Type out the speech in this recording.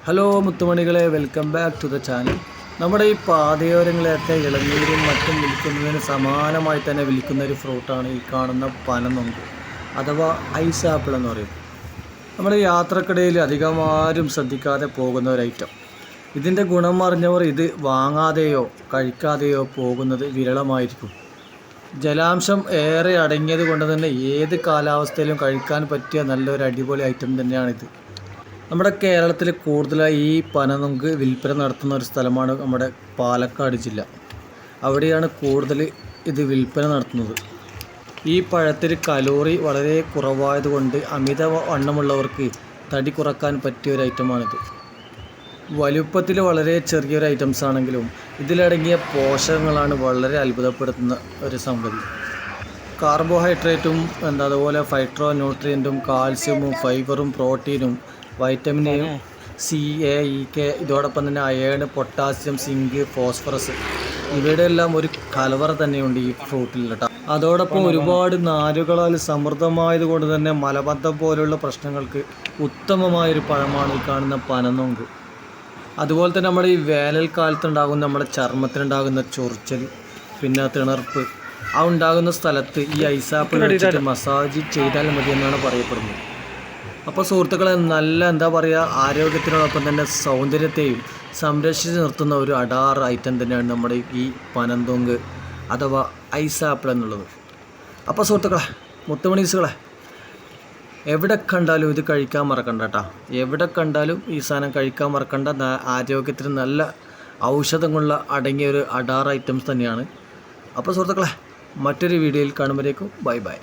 Hello മുത്തുമണികളെ, welcome back to the channel. നമ്മുടെ ഈ പാതയോരങ്ങളെയൊക്കെ ഇളനീരും മറ്റും വിൽക്കുന്നതിന് സമാനമായി തന്നെ വിൽക്കുന്ന ഒരു ഫ്രൂട്ടാണ് ഈ കാണുന്ന പനനൊങ്ക് അഥവാ ഐസ് ആപ്പിൾ എന്ന് പറയും. നമ്മുടെ യാത്രക്കിടയിൽ അധികം ആരും ശ്രദ്ധിക്കാതെ പോകുന്ന ഒരു ഐറ്റം. ഇതിൻ്റെ ഗുണം അറിഞ്ഞവർ ഇത് വാങ്ങാതെയോ കഴിക്കാതെയോ പോകുന്നത് വിരളമായിരിക്കും. ജലാംശം ഏറെ അടങ്ങിയത് കൊണ്ട് തന്നെ ഏത് കാലാവസ്ഥയിലും കഴിക്കാൻ പറ്റിയ നല്ലൊരു അടിപൊളി ഐറ്റം തന്നെയാണിത്. നമ്മുടെ കേരളത്തിൽ കൂടുതലായി ഈ പനനൊങ്ക് വിൽപ്പന നടത്തുന്ന ഒരു സ്ഥലമാണ് നമ്മുടെ പാലക്കാട് ജില്ല. അവിടെയാണ് കൂടുതൽ ഇത് വിൽപ്പന നടത്തുന്നത്. ഈ പഴത്തിൽ കലോറി വളരെ കുറവായതുകൊണ്ട് അമിത വണ്ണമുള്ളവർക്ക് തടി കുറക്കാൻ പറ്റിയ ഒരു ഐറ്റമാണിത്. വലുപ്പത്തിൽ വളരെ ചെറിയൊരു ഐറ്റംസ് ആണെങ്കിലും ഇതിലടങ്ങിയ പോഷകങ്ങളാണ് വളരെ അത്ഭുതപ്പെടുത്തുന്ന ഒരു സംഗതി. കാർബോഹൈഡ്രേറ്റും അതുപോലെ ഫൈറ്റോ ന്യൂട്രിയൻറ്റും കാൽസ്യവും ഫൈബറും പ്രോട്ടീനും vitamin A, C, A, E, K, ഇതോടൊപ്പം തന്നെ അയേൺ, പൊട്ടാസ്യം, സിങ്ക്, ഫോസ്ഫറസ് ഇവയുടെ എല്ലാം ഒരു കലവറ തന്നെയുണ്ട് ഈ ഫ്രൂട്ടിൽ കേട്ടോ. അതോടൊപ്പം ഒരുപാട് നാരുകളാൽ സമൃദ്ധമായതുകൊണ്ട് തന്നെ മലബന്ധം പോലുള്ള പ്രശ്നങ്ങൾക്ക് ഉത്തമമായൊരു പഴമാണ് ഈ കാണുന്ന പനനൊങ്ക്. അതുപോലെ തന്നെ നമ്മുടെ ഈ വേനൽക്കാലത്തുണ്ടാകുന്ന നമ്മുടെ ചർമ്മത്തിനുണ്ടാകുന്ന ചൊറിച്ചൽ, പിന്നെ തിണർപ്പ് ഉണ്ടാകുന്ന സ്ഥലത്ത് ഈ ഐസാപ്പിൾ വെച്ചിട്ട് മസാജ് ചെയ്താൽ മതി എന്നാണ് പറയപ്പെടുന്നത്. അപ്പോൾ സുഹൃത്തുക്കളെ, നല്ല ആരോഗ്യത്തിനോടൊപ്പം തന്നെ സൗന്ദര്യത്തെയും സംരക്ഷിച്ച് നിർത്തുന്ന ഒരു അടാർ ഐറ്റം തന്നെയാണ് നമ്മുടെ ഈ പനനൊങ്ക് അഥവാ ഐസാപ്പിൾ എന്നുള്ളത്. അപ്പോൾ സുഹൃത്തുക്കളെ, മുത്തുമണീസുകളെ, എവിടെ കണ്ടാലും ഇത് കഴിക്കാൻ മറക്കണ്ട കേട്ടോ. എവിടെ കണ്ടാലും ഈ സാധനം കഴിക്കാൻ മറക്കണ്ട. ആരോഗ്യത്തിന് നല്ല ഔഷധങ്ങളുള്ള അടങ്ങിയ ഒരു അടാർ ഐറ്റംസ് തന്നെയാണ്. അപ്പോൾ സുഹൃത്തുക്കളെ, മറ്റൊരു വീഡിയോയിൽ കാണുമ്പോഴേക്കും ബൈ ബൈ.